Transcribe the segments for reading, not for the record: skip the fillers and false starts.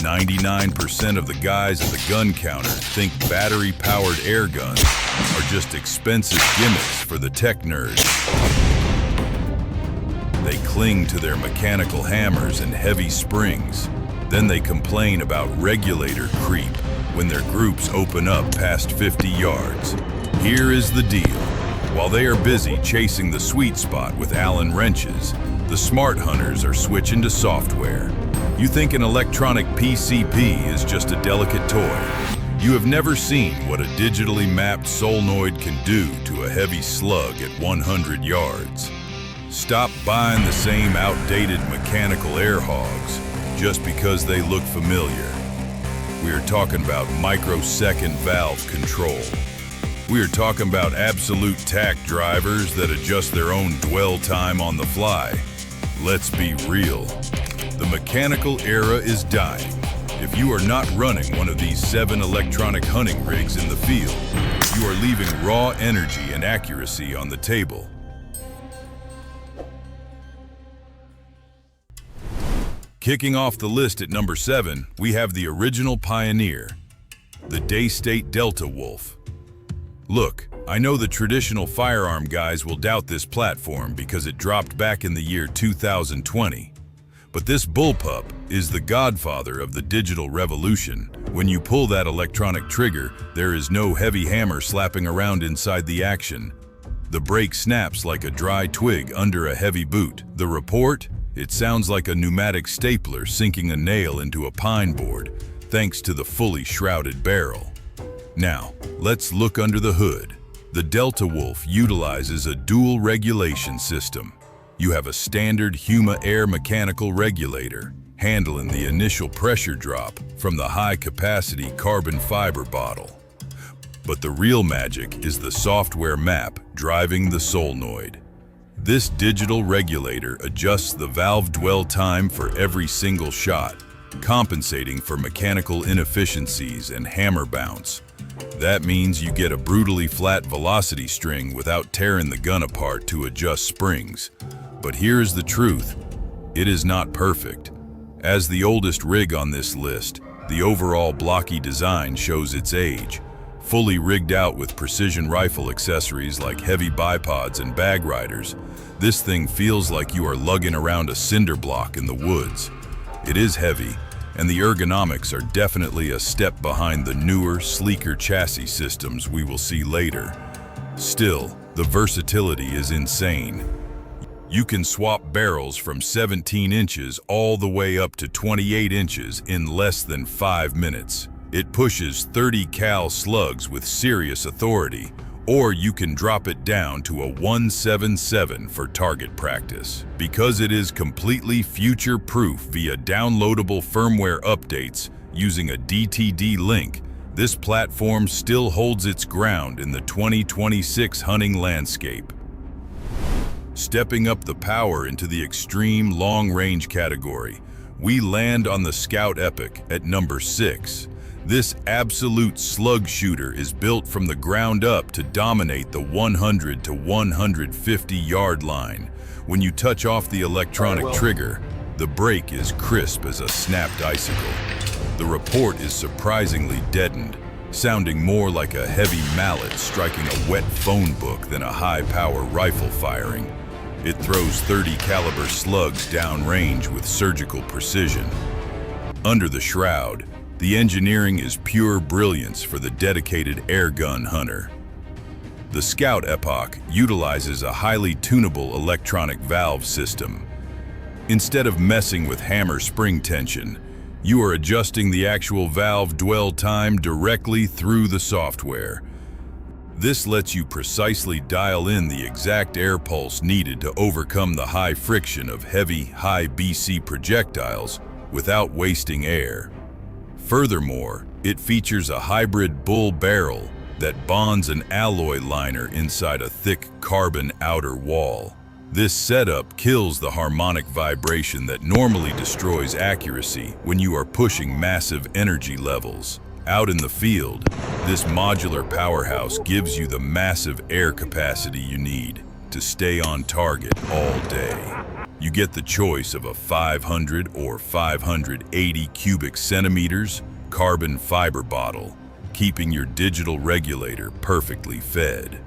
99% of the guys at the gun counter think battery-powered air guns are just expensive gimmicks for the tech nerds. They cling to their mechanical hammers and heavy springs. Then they complain about regulator creep when their groups open up past 50 yards. Here is the deal. While they are busy chasing the sweet spot with Allen wrenches, the smart hunters are switching to software. You think an electronic PCP is just a delicate toy. You have never seen what a digitally mapped solenoid can do to a heavy slug at 100 yards. Stop buying the same outdated mechanical air hogs just because they look familiar. We are talking about microsecond valve control. We are talking about absolute tack drivers that adjust their own dwell time on the fly. Let's be real. The mechanical era is dying. If you are not running one of these 7 electronic hunting rigs in the field, you are leaving raw energy and accuracy on the table. Kicking off the list at number 7, we have the original pioneer, the Daystate Delta Wolf. Look, I know the traditional firearm guys will doubt this platform because it dropped back in the year 2020. But this bullpup is the godfather of the digital revolution. When you pull that electronic trigger, there is no heavy hammer slapping around inside the action. The brake snaps like a dry twig under a heavy boot. The report? It sounds like a pneumatic stapler sinking a nail into a pine board, thanks to the fully shrouded barrel. Now, let's look under the hood. The Delta Wolf utilizes a dual regulation system. You have a standard Huma air mechanical regulator, handling the initial pressure drop from the high-capacity carbon fiber bottle. But the real magic is the software map driving the solenoid. This digital regulator adjusts the valve dwell time for every single shot, compensating for mechanical inefficiencies and hammer bounce. That means you get a brutally flat velocity string without tearing the gun apart to adjust springs. But here's the truth, it is not perfect. As the oldest rig on this list, the overall blocky design shows its age. Fully rigged out with precision rifle accessories like heavy bipods and bag riders, this thing feels like you are lugging around a cinder block in the woods. It is heavy, and the ergonomics are definitely a step behind the newer, sleeker chassis systems we will see later. Still, the versatility is insane. You can swap barrels from 17 inches all the way up to 28 inches in less than 5 minutes. It pushes 30 cal slugs with serious authority, or you can drop it down to a 177 for target practice. Because it is completely future-proof via downloadable firmware updates using a DTD link, this platform still holds its ground in the 2026 hunting landscape. Stepping up the power into the extreme long-range category, we land on the Skout Epoch at number 6. This absolute slug shooter is built from the ground up to dominate the 100 to 150 yard line. When you touch off the electronic trigger, the break is crisp as a snapped icicle. The report is surprisingly deadened, sounding more like a heavy mallet striking a wet phone book than a high-power rifle firing. It throws 30 caliber slugs downrange with surgical precision. Under the shroud, the engineering is pure brilliance for the dedicated airgun hunter. The Skout Epoch utilizes a highly tunable electronic valve system. Instead of messing with hammer spring tension, you are adjusting the actual valve dwell time directly through the software. This lets you precisely dial in the exact air pulse needed to overcome the high friction of heavy, high BC projectiles without wasting air. Furthermore, it features a hybrid bull barrel that bonds an alloy liner inside a thick carbon outer wall. This setup kills the harmonic vibration that normally destroys accuracy when you are pushing massive energy levels. Out in the field, this modular powerhouse gives you the massive air capacity you need to stay on target all day. You get the choice of a 500 or 580 cubic centimeters carbon fiber bottle, keeping your digital regulator perfectly fed.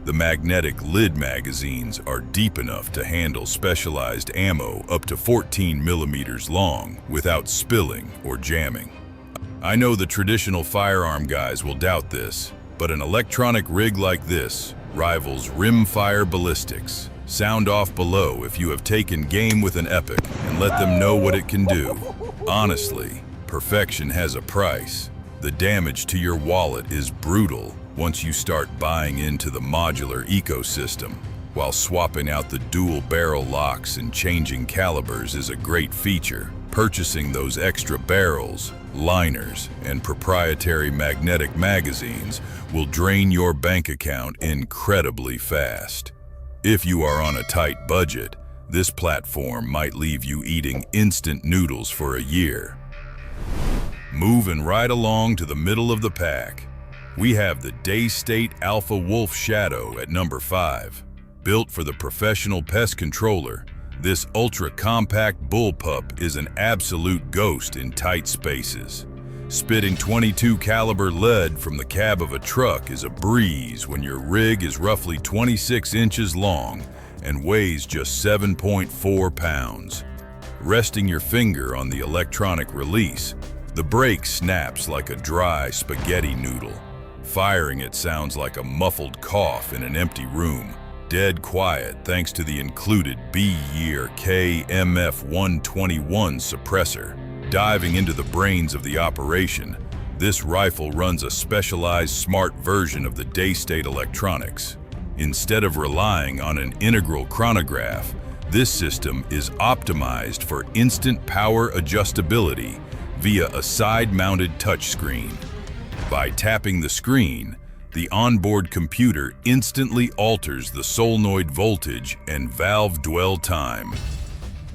The magnetic lid magazines are deep enough to handle specialized ammo up to 14 millimeters long without spilling or jamming. I know the traditional firearm guys will doubt this, but an electronic rig like this rivals rimfire ballistics. Sound off below if you have taken game with an Epic and let them know what it can do. Honestly, perfection has a price. The damage to your wallet is brutal once you start buying into the modular ecosystem. While swapping out the dual barrel locks and changing calibers is a great feature, purchasing those extra barrels, liners, and proprietary magnetic magazines will drain your bank account incredibly fast. If you are on a tight budget, this platform might leave you eating instant noodles for a year. Moving right along to the middle of the pack, we have the Daystate Alpha Wolf Shadow at number 5. Built for the professional pest controller, this ultra-compact bullpup is an absolute ghost in tight spaces. Spitting .22 caliber lead from the cab of a truck is a breeze when your rig is roughly 26 inches long and weighs just 7.4 pounds. Resting your finger on the electronic release, the brake snaps like a dry spaghetti noodle. Firing it sounds like a muffled cough in an empty room. Dead quiet thanks to the included B-Year KMF-121 suppressor. Diving into the brains of the operation, this rifle runs a specialized smart version of the Daystate electronics. Instead of relying on an integral chronograph, this system is optimized for instant power adjustability via a side-mounted touchscreen. By tapping the screen, the onboard computer instantly alters the solenoid voltage and valve dwell time.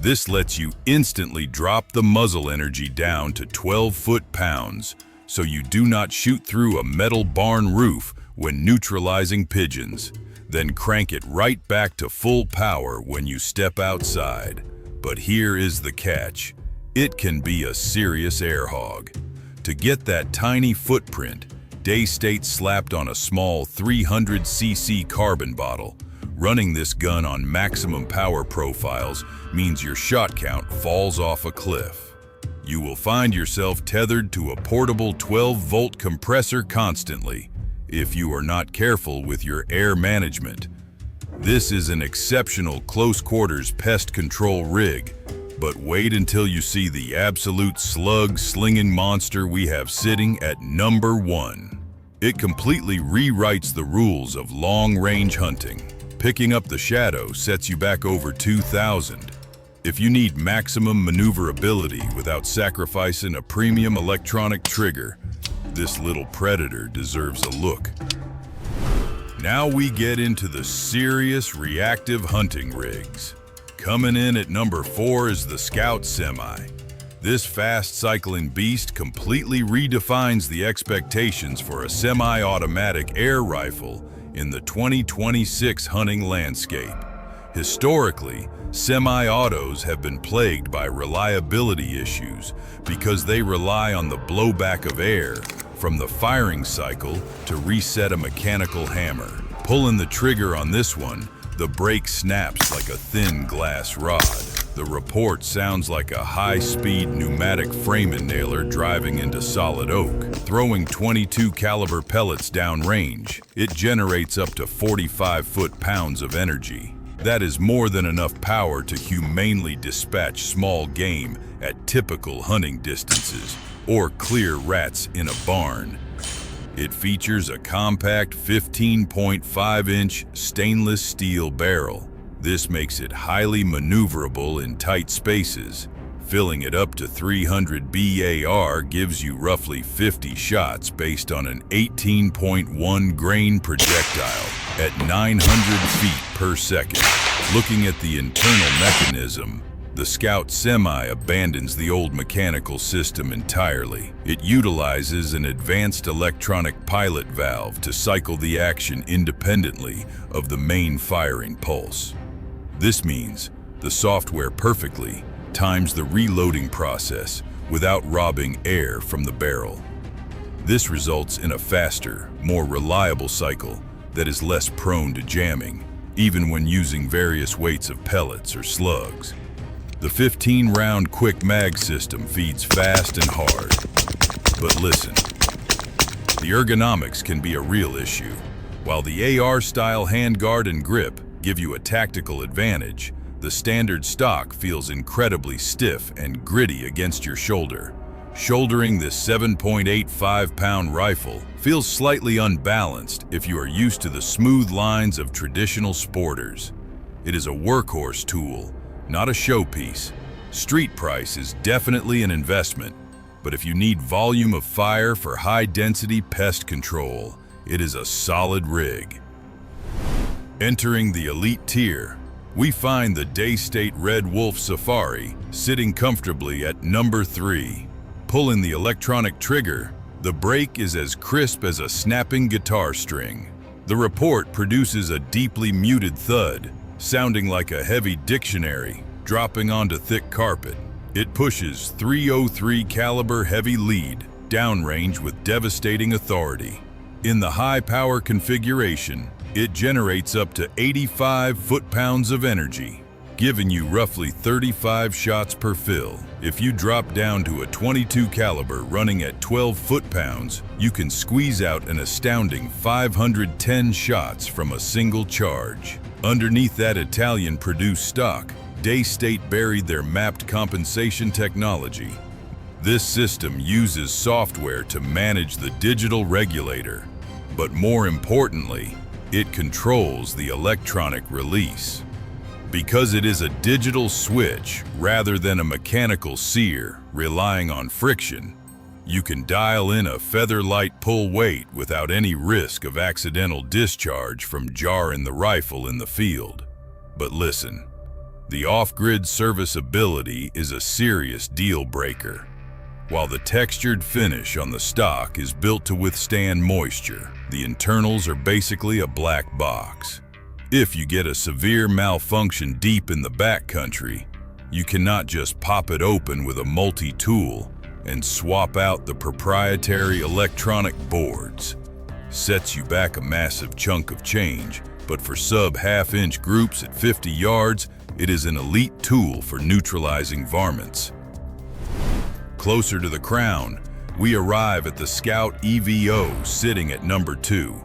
This lets you instantly drop the muzzle energy down to 12 foot-pounds, so you do not shoot through a metal barn roof when neutralizing pigeons, then crank it right back to full power when you step outside. But here is the catch. It can be a serious air hog. To get that tiny footprint, Daystate slapped on a small 300cc carbon bottle. Running this gun on maximum power profiles means your shot count falls off a cliff. You will find yourself tethered to a portable 12-volt compressor constantly if you are not careful with your air management. This is an exceptional close-quarters pest control rig, but wait until you see the absolute slug-slinging monster we have sitting at number 1. It completely rewrites the rules of long-range hunting. Picking up the Shadow sets you back over 2,000. If you need maximum maneuverability without sacrificing a premium electronic trigger, this little predator deserves a look. Now we get into the serious reactive hunting rigs. Coming in at number 4 is the Skout SEMI. This fast-cycling beast completely redefines the expectations for a semi-automatic air rifle in the 2026 hunting landscape. Historically, semi-autos have been plagued by reliability issues because they rely on the blowback of air from the firing cycle to reset a mechanical hammer. Pulling the trigger on this one, the brake snaps like a thin glass rod. The report sounds like a high-speed pneumatic framing nailer driving into solid oak. Throwing .22 caliber pellets downrange, it generates up to 45 foot-pounds of energy. That is more than enough power to humanely dispatch small game at typical hunting distances or clear rats in a barn. It features a compact 15.5-inch stainless steel barrel. This makes it highly maneuverable in tight spaces. Filling it up to 300 BAR gives you roughly 50 shots based on an 18.1 grain projectile at 900 feet per second. Looking at the internal mechanism, the Skout SEMI abandons the old mechanical system entirely. It utilizes an advanced electronic pilot valve to cycle the action independently of the main firing pulse. This means The software perfectly times the reloading process without robbing air from the barrel. This results in a faster, more reliable cycle that is less prone to jamming, even when using various weights of pellets or slugs. The 15-round quick mag system feeds fast and hard. But listen, the ergonomics can be a real issue. While the AR-style handguard and grip give you a tactical advantage, the standard stock feels incredibly stiff and gritty against your shoulder. Shouldering this 7.85-pound rifle feels slightly unbalanced if you are used to the smooth lines of traditional sporters. It is a workhorse tool, not a showpiece. Street price is definitely an investment, but if you need volume of fire for high-density pest control, it is a solid rig. Entering the elite tier, we find the Daystate Red Wolf Safari sitting comfortably at number 3. Pulling the electronic trigger, the break is as crisp as a snapping guitar string. The report produces a deeply muted thud, sounding like a heavy dictionary dropping onto thick carpet. It pushes .303 caliber heavy lead downrange with devastating authority. In the high-power configuration, it generates up to 85 foot-pounds of energy, giving you roughly 35 shots per fill. If you drop down to a .22 caliber running at 12 foot-pounds, you can squeeze out an astounding 510 shots from a single charge. Underneath that Italian-produced stock, Daystate buried their mapped compensation technology. This system uses software to manage the digital regulator, but more importantly, it controls the electronic release. Because it is a digital switch rather than a mechanical sear relying on friction, you can dial in a feather-light pull weight without any risk of accidental discharge from jarring the rifle in the field. But listen, the off-grid serviceability is a serious deal breaker. While the textured finish on the stock is built to withstand moisture, the internals are basically a black box. If you get a severe malfunction deep in the backcountry, you cannot just pop it open with a multi-tool and swap out the proprietary electronic boards. Sets you back a massive chunk of change, but for sub-half-inch groups at 50 yards, it is an elite tool for neutralizing varmints. Closer to the crown, we arrive at the Skout EVO sitting at number 2.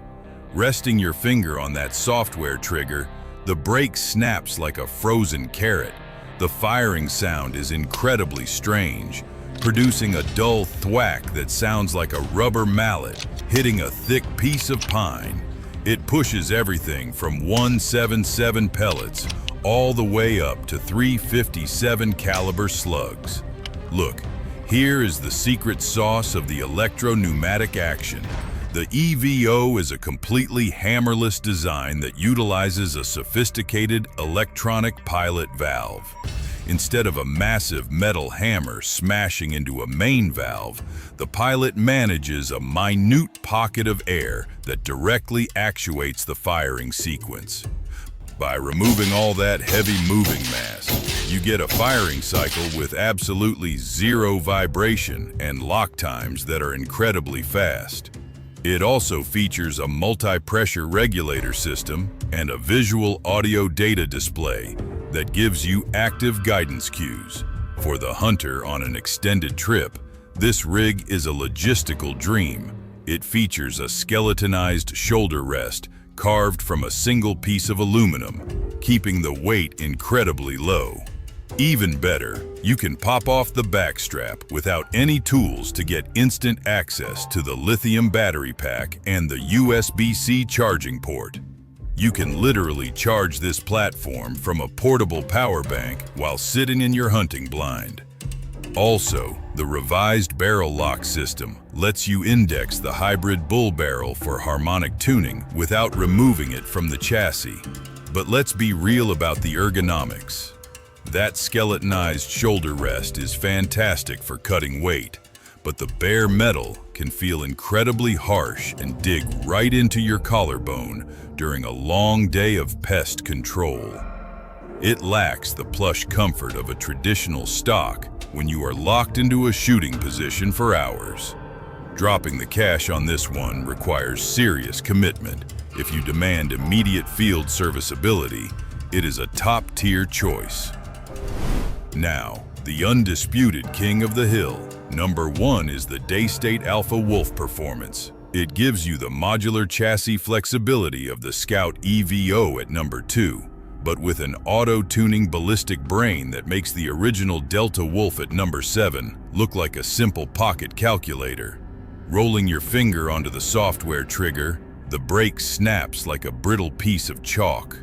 Resting your finger on that software trigger, the break snaps like a frozen carrot. The firing sound is incredibly strange, producing a dull thwack that sounds like a rubber mallet hitting a thick piece of pine. It pushes everything from 177 pellets all the way up to 357 caliber slugs. Look, here is the secret sauce of the electro-pneumatic action. The EVO is a completely hammerless design that utilizes a sophisticated electronic pilot valve. Instead of a massive metal hammer smashing into a main valve, the pilot manages a minute pocket of air that directly actuates the firing sequence. By removing all that heavy moving mass, you get a firing cycle with absolutely zero vibration and lock times that are incredibly fast. It also features a multi-pressure regulator system and a visual audio data display that gives you active guidance cues. For the hunter on an extended trip, this rig is a logistical dream. It features a skeletonized shoulder rest carved from a single piece of aluminum, keeping the weight incredibly low. Even better, you can pop off the back strap without any tools to get instant access to the lithium battery pack and the USB-C charging port. You can literally charge this platform from a portable power bank while sitting in your hunting blind. Also, the revised barrel lock system lets you index the hybrid bull barrel for harmonic tuning without removing it from the chassis. But let's be real about the ergonomics. That skeletonized shoulder rest is fantastic for cutting weight, but the bare metal can feel incredibly harsh and dig right into your collarbone during a long day of pest control. It lacks the plush comfort of a traditional stock when you are locked into a shooting position for hours. Dropping the cash on this one requires serious commitment. If you demand immediate field serviceability, it is a top-tier choice. Now, the undisputed king of the hill. Number 1 is the Daystate Alpha Wolf Performance. It gives you the modular chassis flexibility of the Skout EVO at number 2, but with an auto-tuning ballistic brain that makes the original Delta Wolf at number 7 look like a simple pocket calculator. Rolling your finger onto the software trigger, the brake snaps like a brittle piece of chalk.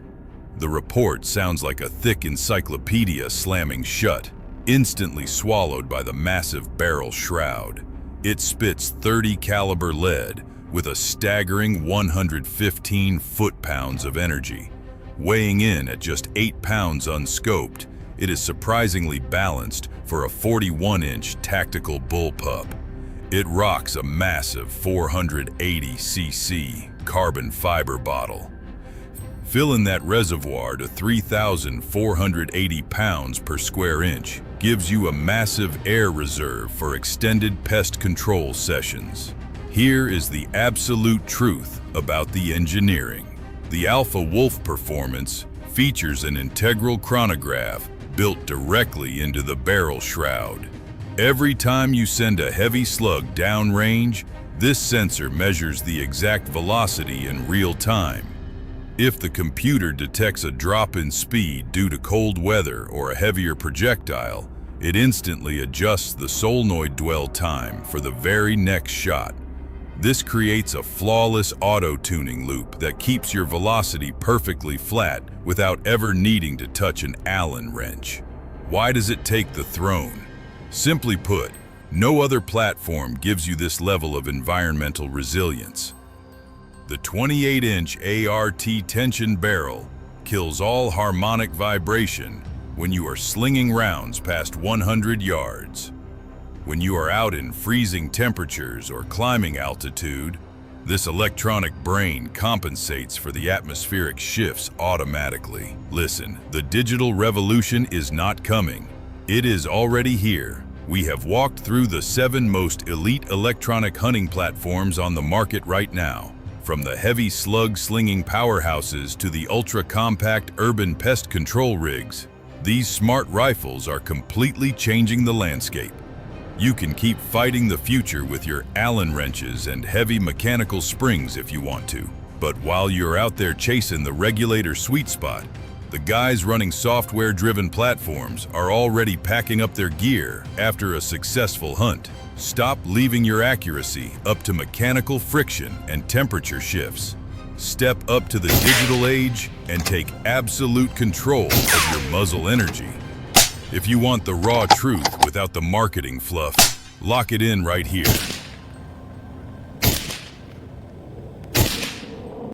The report sounds like a thick encyclopedia slamming shut, instantly swallowed by the massive barrel shroud. It spits 30 caliber lead with a staggering 115 foot-pounds of energy. Weighing in at just 8 pounds unscoped, it is surprisingly balanced for a 41-inch tactical bullpup. It rocks a massive 480cc carbon fiber bottle. Filling that reservoir to 3,480 pounds per square inch gives you a massive air reserve for extended pest control sessions. Here is the absolute truth about the engineering. The Alpha Wolf Performance features an integral chronograph built directly into the barrel shroud. Every time you send a heavy slug downrange, this sensor measures the exact velocity in real time. If the computer detects a drop in speed due to cold weather or a heavier projectile, it instantly adjusts the solenoid dwell time for the very next shot. This creates a flawless auto-tuning loop that keeps your velocity perfectly flat without ever needing to touch an Allen wrench. Why does it take the throne? Simply put, no other platform gives you this level of environmental resilience. The 28-inch ART tension barrel kills all harmonic vibration when you are slinging rounds past 100 yards. When you are out in freezing temperatures or climbing altitude, this electronic brain compensates for the atmospheric shifts automatically. Listen, the digital revolution is not coming. It is already here. We have walked through the 7 most elite electronic hunting platforms on the market right now. From the heavy slug-slinging powerhouses to the ultra-compact urban pest control rigs, these smart rifles are completely changing the landscape. You can keep fighting the future with your Allen wrenches and heavy mechanical springs if you want to. But while you're out there chasing the regulator sweet spot, the guys running software-driven platforms are already packing up their gear after a successful hunt. Stop leaving your accuracy up to mechanical friction and temperature shifts. Step up to the digital age and take absolute control of your muzzle energy. If you want the raw truth without the marketing fluff, lock it in right here.